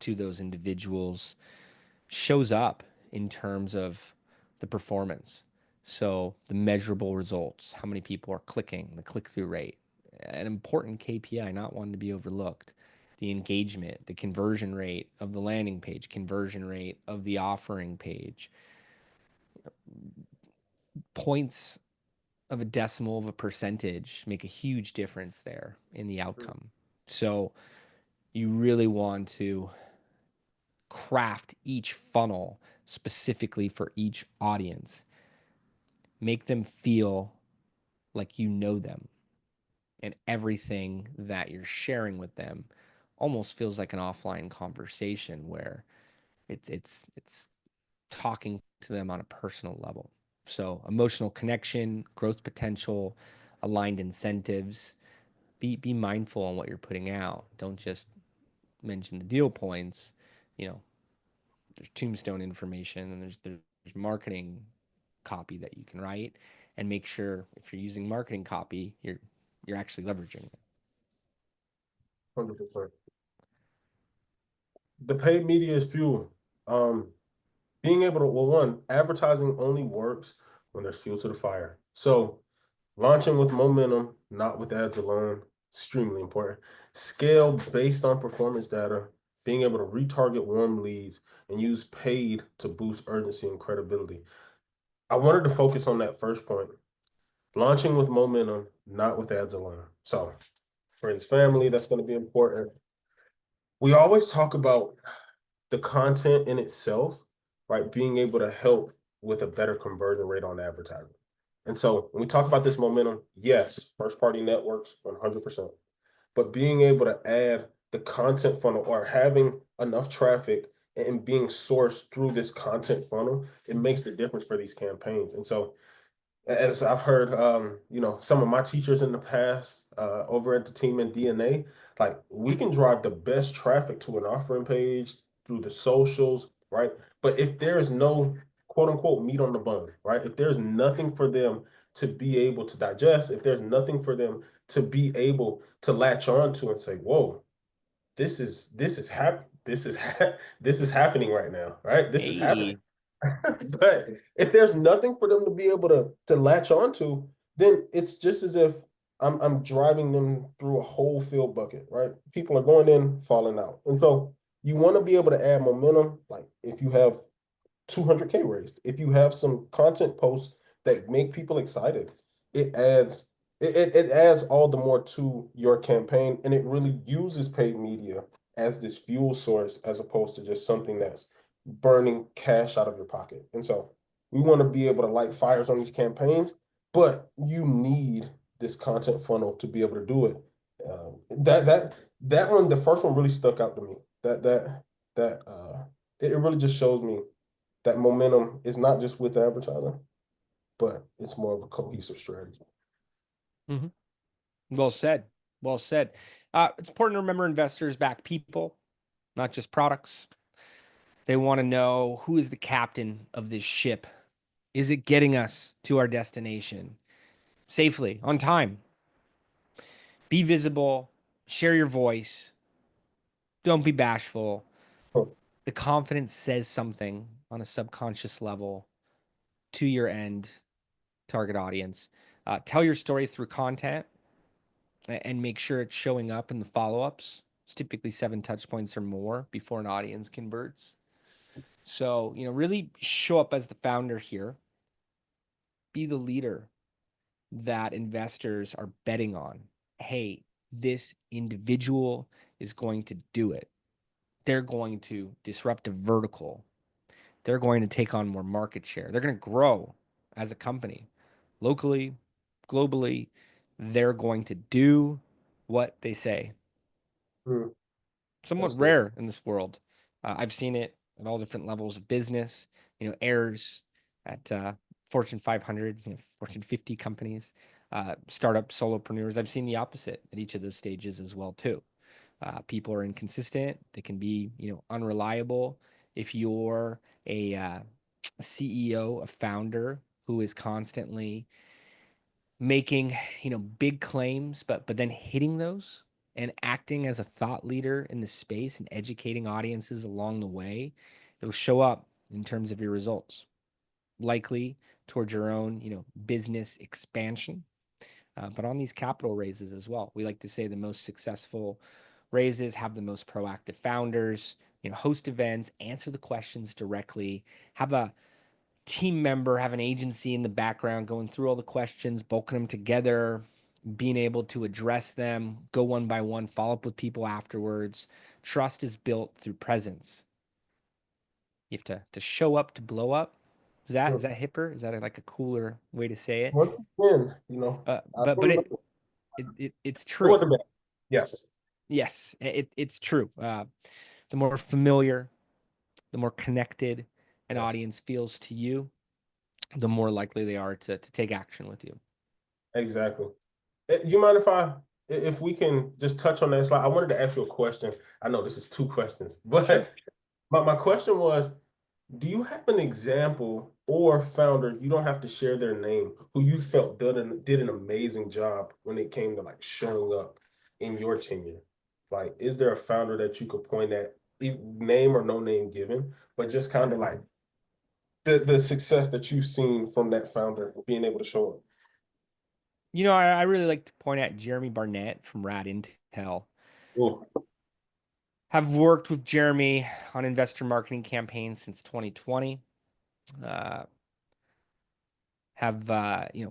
to those individuals shows up in terms of the performance. So the measurable results, how many people are clicking, the click through rate, an important KPI, not one to be overlooked. The engagement, the conversion rate of the landing page, conversion rate of the offering page, points of a decimal of a percentage make a huge difference there in the outcome. So you really want to craft each funnel specifically for each audience. Make them feel like you know them, and everything that you're sharing with them almost feels like an offline conversation where it's talking to them on a personal level. So emotional connection, growth potential, aligned incentives. Be mindful on what you're putting out. Don't just mention the deal points. You know, there's tombstone information, and there's marketing copy that you can write, and make sure if you're using marketing copy, you're actually leveraging it. 100%. The paid media is fuel. Um, Being able to, well, one, advertising only works when there's fuel to the fire. So launching with momentum, not with ads alone, extremely important. Scale based on performance data, being able to retarget warm leads and use paid to boost urgency and credibility. I wanted to focus on that first point. Launching with momentum, not with ads alone. So friends, family, that's going to be important. We always talk about the content in itself, right? Being able to help with a better conversion rate on advertising. And so when we talk about this momentum, yes, first party networks, 100%. But being able to add the content funnel or having enough traffic and being sourced through this content funnel, it makes the difference for these campaigns. And so as I've heard, some of my teachers in the past over at the team in DNA, like we can drive the best traffic to an offering page through the socials, right? But if there is no quote unquote meat on the bone, right? If there's nothing for them to be able to digest, if there's nothing for them to be able to latch on to and say, whoa, this is happening right now, right? This is happening. Hey, But if there's nothing for them to be able to latch onto, then it's just as if I'm driving them through a whole field bucket, right? People are going in, falling out. And so you want to be able to add momentum, like if you have 200K raised, if you have some content posts that make people excited, it adds it adds all the more to your campaign, and it really uses paid media as this fuel source as opposed to just something that's burning cash out of your pocket. And so we want to be able to light fires on these campaigns, but you need this content funnel to be able to do it. That one, the first one really stuck out to me. It really just shows me that momentum is not just with the advertiser, but it's more of a cohesive strategy. Mhm. Well said. Well said. It's important to remember investors back people, not just products. They want to know, who is the captain of this ship? Is it getting us to our destination safely, on time? Be visible, share your voice, don't be bashful. Hmm. The confidence says something on a subconscious level to your end target audience. Tell your story through content and make sure it's showing up in the follow ups. It's typically 7 touch points or more before an audience converts. So, really show up as the founder here, be the leader that investors are betting on. Hey, this individual is going to do it. They're going to disrupt a vertical. They're going to take on more market share. They're going to grow as a company locally, globally. They're going to do what they say. Hmm. That's Somewhat good. rare in this world. I've seen it at all different levels of business, heirs at Fortune 500, Fortune 50 companies, startup solopreneurs. I've seen the opposite at each of those stages as well too. People are inconsistent. They can be, unreliable. If you're a CEO, a founder who is constantly making, big claims, but then hitting those and acting as a thought leader in the space and educating audiences along the way, it'll show up in terms of your results, likely towards your own, business expansion. But on these capital raises as well, we like to say the most successful raises have the most proactive founders, host events, answer the questions directly, have a team member, have an agency in the background going through all the questions, bulking them together, being able to address them, go one by one, follow up with people afterwards. Trust is built through presence. You have to show up to blow up. Is that hipper? Is that like a cooler way to say it? Once again, I But think it's I true. want to yes, Yes, it's true. The more familiar, the more connected an yes, audience feels to you, the more likely they are to take action with you. exactly. You mind if we can just touch on that slide? I wanted to ask you a question. I know this is two questions, Sure. but my question was, do you have an example or founder, you don't have to share their name, who you felt did an amazing job when it came to like showing up in your tenure? Like, is there a founder that you could point at, name or no name given, but just kind of like the success that you've seen from that founder being able to show up? I really like to point out Jeremy Barnett from Rad Intel. Oh, Have worked with Jeremy on investor marketing campaigns since 2020. Uh, have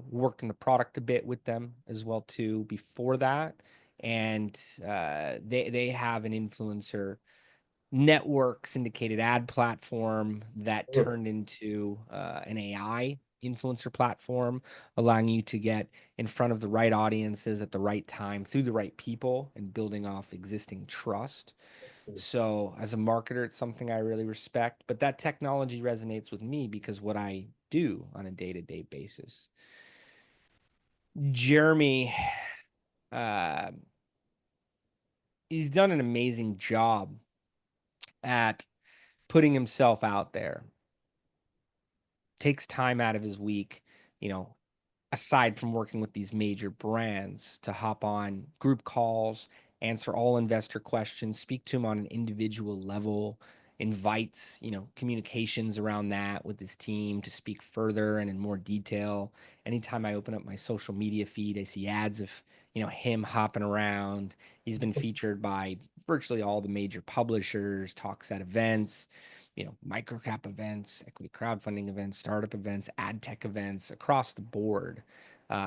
worked in the product a bit with them as well too before that, and they have an influencer network syndicated ad platform that oh, turned into an AI influencer platform, allowing you to get in front of the right audiences at the right time through the right people and building off existing trust. So, as a marketer, it's something I really respect, but that technology resonates with me because what I do on a day to day basis. Jeremy, uh, he's done an amazing job at putting himself out there, takes time out of his week, you know, aside from working with these major brands to hop on group calls, answer all investor questions, speak to them on an individual level, invites, communications around that with his team to speak further and in more detail. Anytime I open up my social media feed, I see ads of, him hopping around. He's been featured by virtually all the major publishers, talks at events, microcap events, equity crowdfunding events, startup events, ad tech events across the board.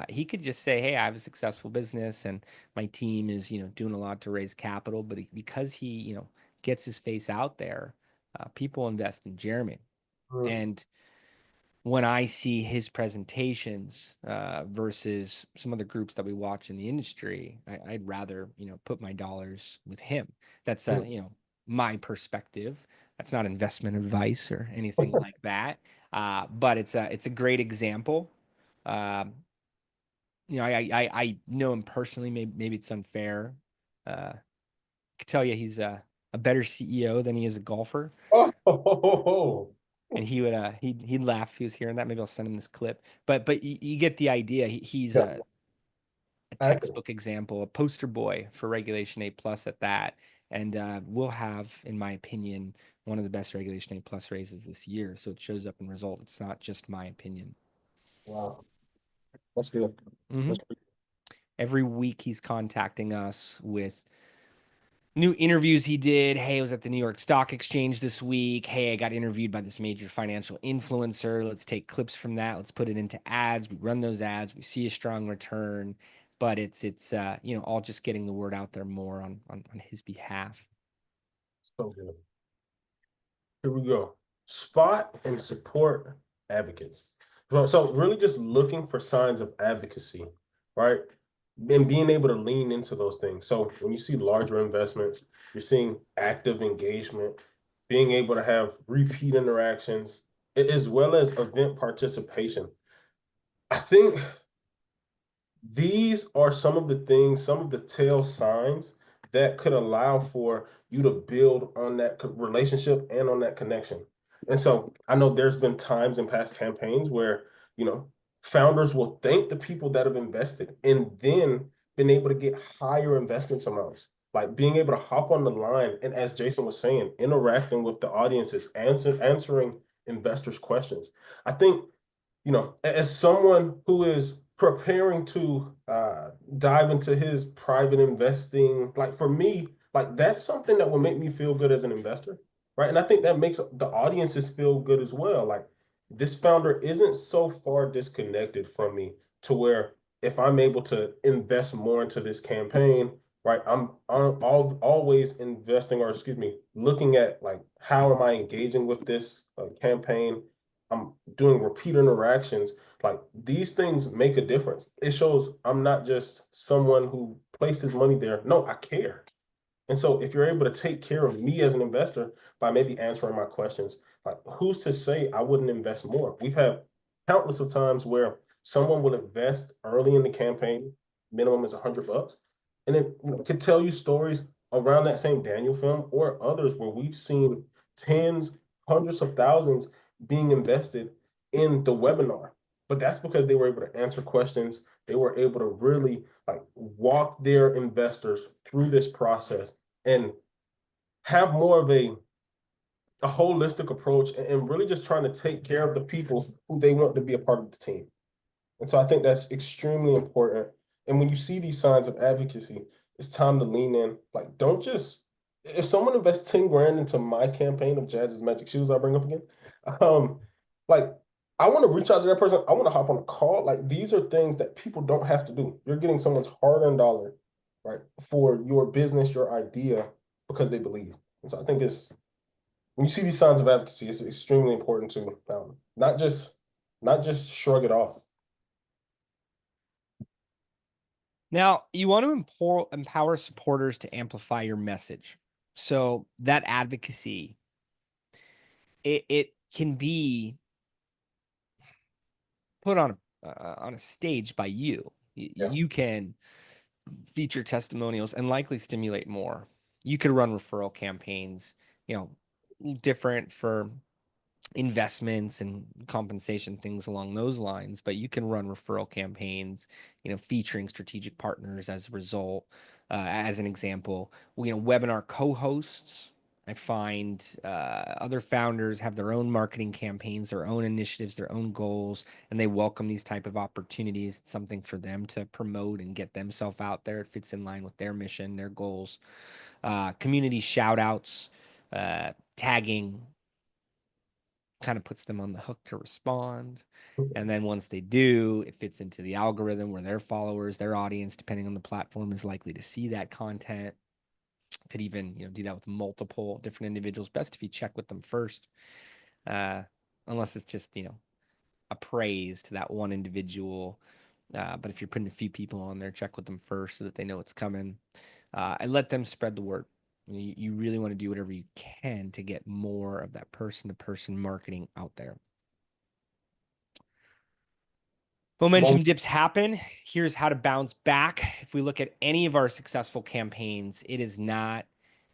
He could just say, "Hey, I have a successful business, and my team is, doing a lot to raise capital." But because he, gets his face out there, people invest in Jeremy. mm, And when I see his presentations versus some other groups that we watch in the industry, I'd rather, put my dollars with him. That's, Mm. my perspective. That's not investment advice or anything like that. But it's a great example. Um, I know him personally. Maybe it's unfair. I could tell you he's a better CEO than he is a golfer. Oh, And he'd laugh if he was hearing that. Maybe I'll send him this clip. But you get the idea. He's yeah. a Acting. textbook example, a poster boy for Regulation A plus at that. And we'll have, in my opinion, one of the best Regulation A plus raises this year. So it shows up in result. It's not just my opinion. Wow. That's good. Hmm. That's good. Every week he's contacting us with new interviews he did. Hey, I was at the New York Stock Exchange this week. Hey, I got interviewed by this major financial influencer. Let's take clips from that. Let's put it into ads. We run those ads. We see a strong return, but it's all just getting the word out there more on his behalf. So good. Here we go. Spot and support advocates. So really just looking for signs of advocacy, right? And being able to lean into those things. So when you see larger investments, you're seeing active engagement, being able to have repeat interactions, as well as event participation. I think these are some of the things, some of the tail signs that could allow for you to build on that relationship and on that connection. And so I know there's been times in past campaigns where, you know, founders will thank the people that have invested and then been able to get higher investment amounts. Like being able to hop on the line and, as Jason was saying, interacting with the audiences, answering investors' questions. I think, as someone who is preparing to dive into his private investing, like for me, like that's something that will make me feel good as an investor, right? And I think that makes the audiences feel good as well. Like this founder isn't so far disconnected from me to where if I'm able to invest more into this campaign, right, I'm always investing, or excuse me, looking at like how am I engaging with this campaign. I'm doing repeat interactions. Like these things make a difference. It shows I'm not just someone who placed his money there. No, I care. And so if you're able to take care of me as an investor by maybe answering my questions, like who's to say I wouldn't invest more? We've had countless of times where someone will invest early in the campaign, minimum is $100, and then could tell you stories around that same Daniel film or others where we've seen tens, hundreds of thousands being invested in the webinar. But that's because they were able to answer questions. They were able to really like walk their investors through this process and have more of a holistic approach and really just trying to take care of the people who they want to be a part of the team. And so I think that's extremely important. And when you see these signs of advocacy, it's time to lean in. Like, don't just, if someone invests 10 grand into my campaign of Jazz's Magic Shoes, I'll bring up again. Um, like, I want to reach out to that person. I want to hop on a call. Like, these are things that people don't have to do. You're getting someone's hard-earned dollar, right, for your business, your idea, because they believe. And so I think when you see these signs of advocacy, it's extremely important to not just shrug it off. Now, you want to empower supporters to amplify your message. So that advocacy, it can be put on a stage by you. Yeah. You can feature testimonials and likely stimulate more. You could run referral campaigns, different for investments and compensation, things along those lines, but you can run referral campaigns, featuring strategic partners as a result. As an example, webinar co-hosts. I find other founders have their own marketing campaigns, their own initiatives, their own goals, and they welcome these type of opportunities. It's something for them to promote and get themselves out there. It fits in line with their mission, their goals. Community shout outs, tagging, kind of puts them on the hook to respond. And then once they do, it fits into the algorithm where their followers, their audience, depending on the platform, is likely to see that content. Could even, do that with multiple different individuals. Best if you check with them first, uh, unless it's just, appraise to that one individual. But if you're putting a few people on there, check with them first so that they know it's coming. And let them spread the word. You really want to do whatever you can to get more of that person to person marketing out there. Momentum dips happen. Here's how to bounce back. If we look at any of our successful campaigns, it is not,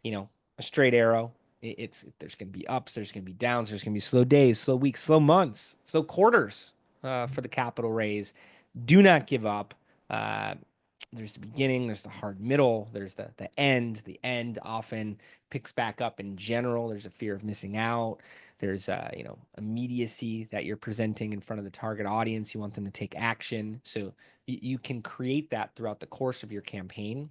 a straight arrow. It's there's going to be ups, there's going to be downs, there's going to be slow days, slow weeks, slow months, slow quarters for the capital raise. Do not give up. Uh, there's the beginning, there's the hard middle, there's the end. The end often picks back up in general. There's a fear of missing out. There's immediacy that you're presenting in front of the target audience. You want them to take action. So you can create that throughout the course of your campaign.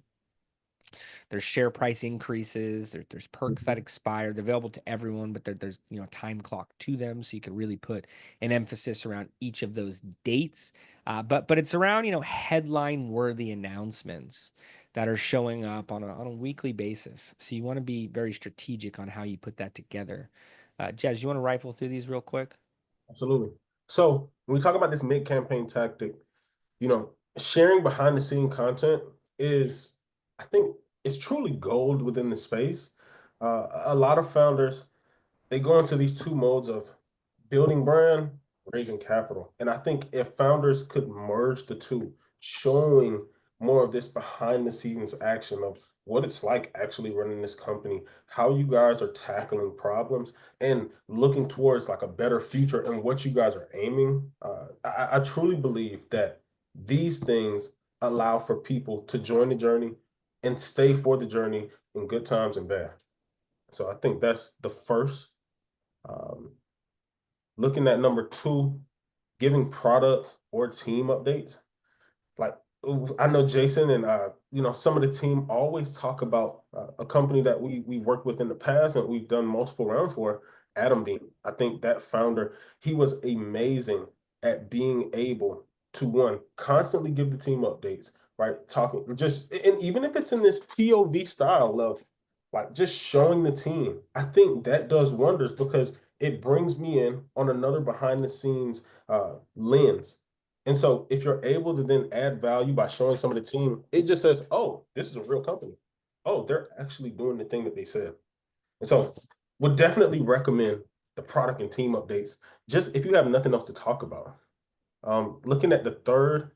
There's share price increases. There's perks that expire. They're available to everyone, but there's a time clock to them, so you can really put an emphasis around each of those dates. But it's around headline worthy announcements that are showing up on a weekly basis. So you want to be very strategic on how you put that together. Jez, you want to rifle through these real quick? Absolutely. So when we talk about this mid-campaign tactic, sharing behind the scene content is, I think, it's truly gold within the space. A lot of founders, they go into these two modes of building brand, raising capital. And I think if founders could merge the two, showing more of this behind the scenes action of what it's like actually running this company, how you guys are tackling problems and looking towards like a better future and what you guys are aiming. I truly believe that these things allow for people to join the journey and stay for the journey in good times and bad. So I think that's the first. Um, Looking at number two, giving product or team updates. Like I know Jason and some of the team always talk about a company that we worked with in the past and we've done multiple rounds for, Adam Beam. I think that founder, he was amazing at being able to one constantly give the team updates, right? Talking just and even if it's in this POV style of like just showing the team, I think that does wonders because it brings me in on another behind the scenes lens. And so if you're able to then add value by showing some of the team, it just says, oh, this is a real company. Oh, they're actually doing the thing that they said. And so would definitely recommend the product and team updates, just if you have nothing else to talk about. Looking at the third,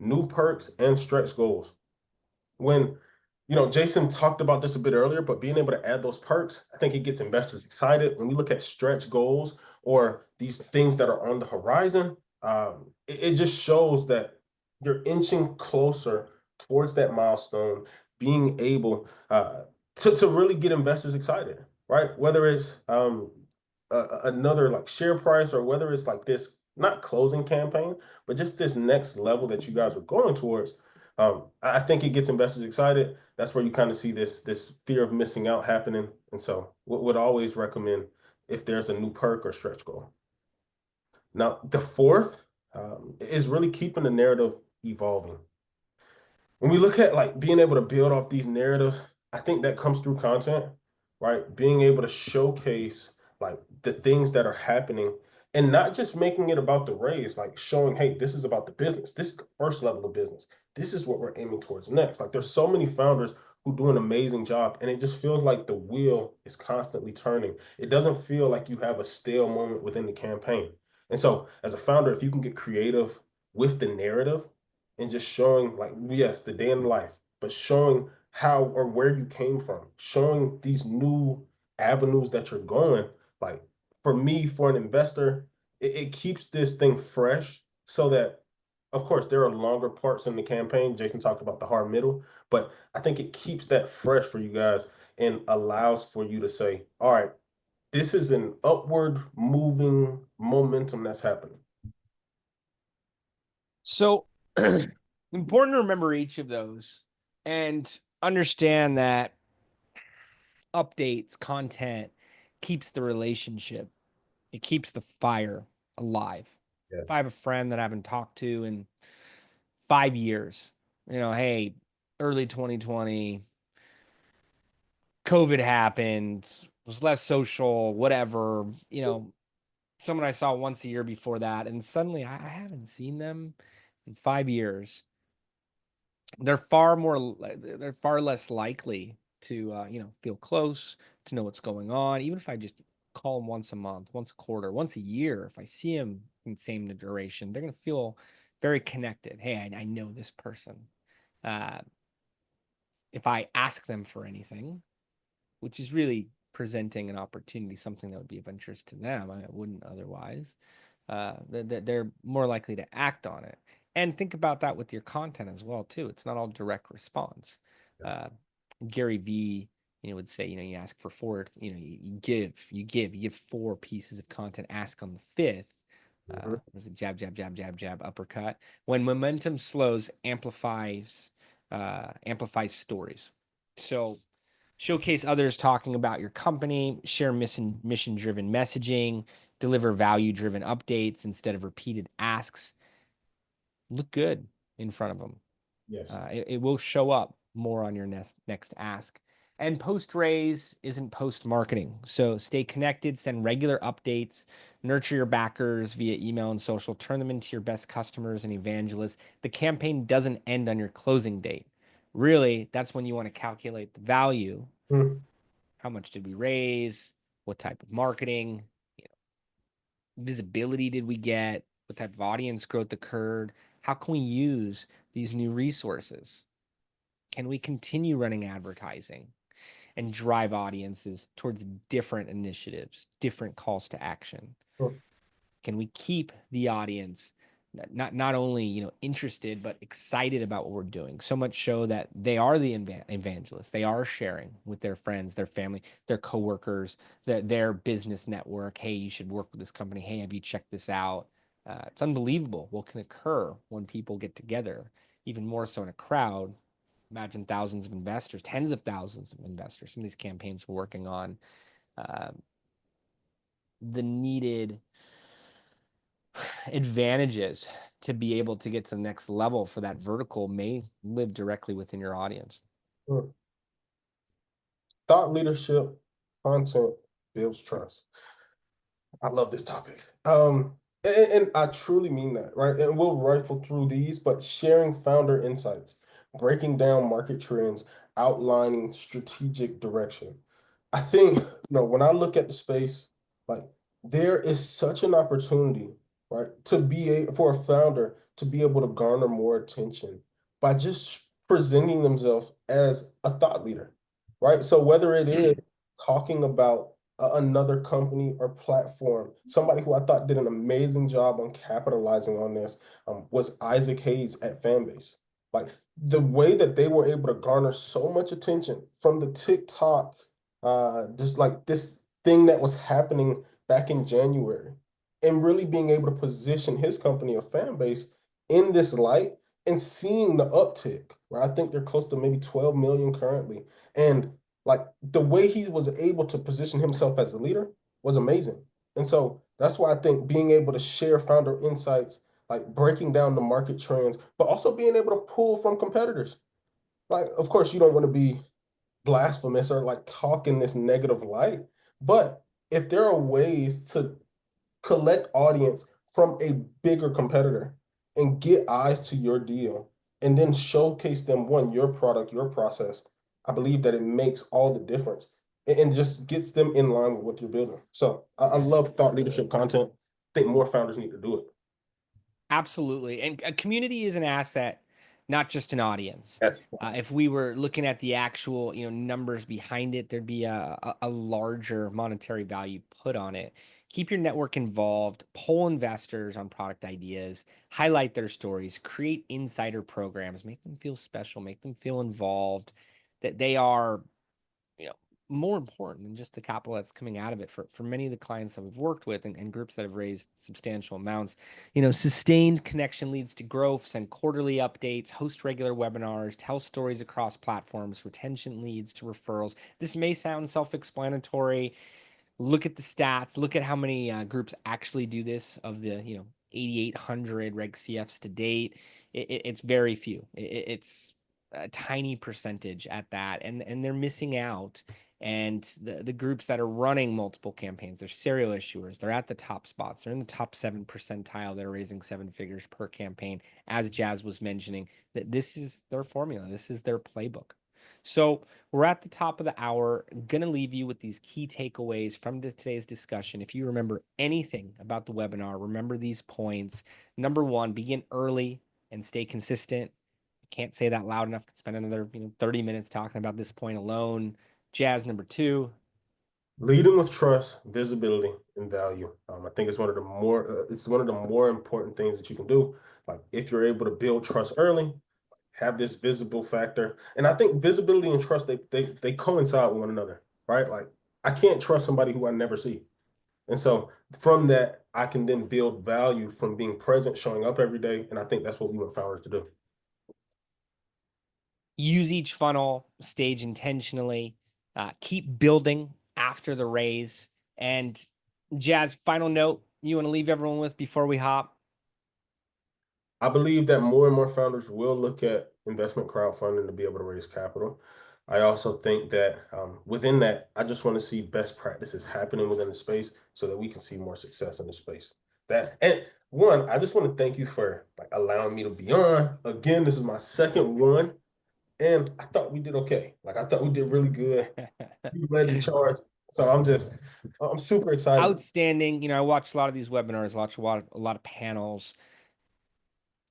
new perks and stretch goals. When Jason talked about this a bit earlier, but being able to add those perks, I think it gets investors excited. When we look at stretch goals or these things that are on the horizon, it just shows that you're inching closer towards that milestone, being able to really get investors excited, right? Whether it's another like share price or whether it's like this, not closing campaign, but just this next level that you guys are going towards. I think it gets investors excited. That's where you kind of see this fear of missing out happening. And so would always recommend if there's a new perk or stretch goal. Now, the fourth is really keeping the narrative evolving. When we look at like being able to build off these narratives, I think that comes through content, right? Being able to showcase like the things that are happening and not just making it about the raise, like showing, hey, this is about the business. This is the first level of business. This is what we're aiming towards next. Like there's so many founders who do an amazing job and it just feels like the wheel is constantly turning. It doesn't feel like you have a stale moment within the campaign. And so as a founder, if you can get creative with the narrative, and just showing like yes the day in life but showing how or where you came from, showing these new avenues that you're going, like for me, for an investor, it keeps this thing fresh so that of course there are longer parts in the campaign. Jason talked about the hard middle, but I think it keeps that fresh for you guys and allows for you to say, all right, this is an upward moving momentum that's happening. So important to remember each of those and understand that updates, content keeps the relationship, it keeps the fire alive. If I Yes. have a friend that I haven't talked to in 5 years, hey, early 2020, COVID happened, was less social, whatever, someone I saw once a year before that, and suddenly I haven't seen them in 5 years. They're far less likely to feel close, to know what's going on. Even if I just call them once a month, once a quarter, once a year, if I see them in the same duration, they're gonna feel very connected. Hey, I know this person. Uh, if I ask them for anything, which is really presenting an opportunity, something that would be of interest to them, I wouldn't otherwise. They're more likely to act on it. And think about that with your content as well too. It's not all direct response. Yes. Uh, Gary V, would say, you ask for four, you give four pieces of content, ask on the fifth. Mhm. Was it jab, jab, jab, jab, jab, uppercut? When momentum slows, amplifies stories. So showcase others talking about your company, share mission driven messaging, deliver value driven updates instead of repeated asks. Look good in front of them. Yes. It will show up more on your next ask. And post raise isn't post marketing. So stay connected, send regular updates, nurture your backers via email and social, turn them into your best customers and evangelists. The campaign doesn't end on your closing date. Really, that's when you want to calculate the value. Mhm. How much did we raise? What type of marketing, visibility did we get? What type of audience growth occurred? How can we use these new resources? Can we continue running advertising and drive audiences towards different initiatives, different calls to action? Mhm. Can we keep the audience not only interested but excited about what we're doing, so much so that they are the evangelists, they are sharing with their friends, their family, their coworkers, their business network? Hey, you should work with this company. Hey, have you checked this out? It's unbelievable what can occur when people get together, even more so in a crowd. Imagine thousands of investors, tens of thousands of investors. Some of these campaigns we're working on, uh, the needed advantages to be able to get to the next level for that vertical may live directly within your audience. Mhm. Thought leadership content builds trust. I love this topic. And I truly mean that, right? And we'll rifle through these, but sharing founder insights, breaking down market trends, outlining strategic direction. I think, when I look at the space, like there is such an opportunity, right, for a founder to be able to garner more attention by just presenting themselves as a thought leader, right? So whether it is talking about another company or platform. Somebody who I thought did an amazing job on capitalizing on this was Isaac Hayes at Fanbase. Like the way that they were able to garner so much attention from the TikTok, just like this thing that was happening back in January, and really being able to position his company or Fanbase in this light and seeing the uptick. Right, I think they're close to maybe 12 million currently, and like the way he was able to position himself as a leader was amazing. And so that's why I think being able to share founder insights, like breaking down the market trends, but also being able to pull from competitors. Like, of course, you don't want to be blasphemous or like talk in this negative light, but if there are ways to collect audience from a bigger competitor and get eyes to your deal and then showcase them your product, your process, I believe that it makes all the difference and just gets them in line with what you're building. So I love thought leadership content. I think more founders need to do it. Absolutely. And a community is an asset, not just an audience. Yes. If we were looking at the actual, numbers behind it, there'd be a larger monetary value put on it. Keep your network involved, poll investors on product ideas, highlight their stories, create insider programs, make them feel special, make them feel involved, that they are you know more important than just the capital that's coming out of it. For many of the clients that we've worked with, and groups that have raised substantial amounts, sustained connection leads to growth. Send quarterly updates, host regular webinars, tell stories across platforms. Retention leads to referrals. This may sound self-explanatory. Look at the stats, look at how many groups actually do this. Of the 8,800 reg cfs to date, it's very few. It's a tiny percentage at that, and they're missing out. and the groups that are running multiple campaigns, they're serial issuers, they're at the top spots, they're in the top 7 percentile, they're raising 7 figures per campaign. As Jazz was mentioning, that this is their formula, this is their playbook. So we're at the top of the hour. Gonna leave you with these key takeaways from today's discussion. If you remember anything about the webinar, remember these points. Number one, begin early and stay consistent. I can't say that loud enough. Could spend another 30 minutes talking about this point alone. Jazz, number two. Leading with trust, visibility, and value. I think it's one of the more important things that you can do. Like if you're able to build trust early, have this visible factor, and I think visibility and trust they coincide with one another, right? Like I can't trust somebody who I never see, and so from that I can then build value from being present, showing up every day, and I think that's what we want founders to do. Use each funnel stage intentionally. Keep building after the raise. And Jazz, final note you want to leave everyone with before we hop? I believe that more and more founders will look at investment crowdfunding to be able to raise capital. I also think that within that, I just want to see best practices happening within the space so that we can see more success in the space. That and one, I just want to thank you for like allowing me to be on. Again, this is my second one, and I thought we did okay. Like I thought we did really good. You led the charge, so I'm super excited. Outstanding. I watched a lot of these webinars, a lot of panels.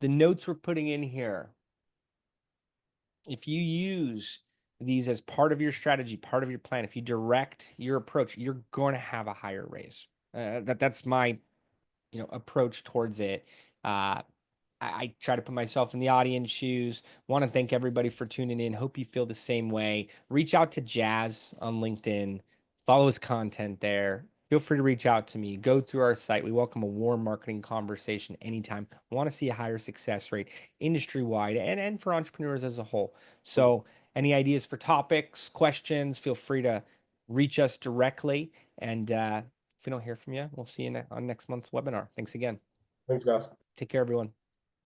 The notes we're putting in here, if you use these as part of your strategy, part of your plan, if you direct your approach, you're going to have a higher raise. That's my approach towards it. I try to put myself in the audience shoes. Want to thank everybody for tuning in. Hope you feel the same way. Reach out to Jazz on LinkedIn. Follow his content there. Feel free to reach out to me. Go through our site. We welcome a warm marketing conversation anytime. We want to see a higher success rate industry wide and for entrepreneurs as a whole. So, any ideas for topics, questions, feel free to reach us directly. And if we don't hear from you, we'll see you on next month's webinar. Thanks again. Thanks, guys. Take care, everyone.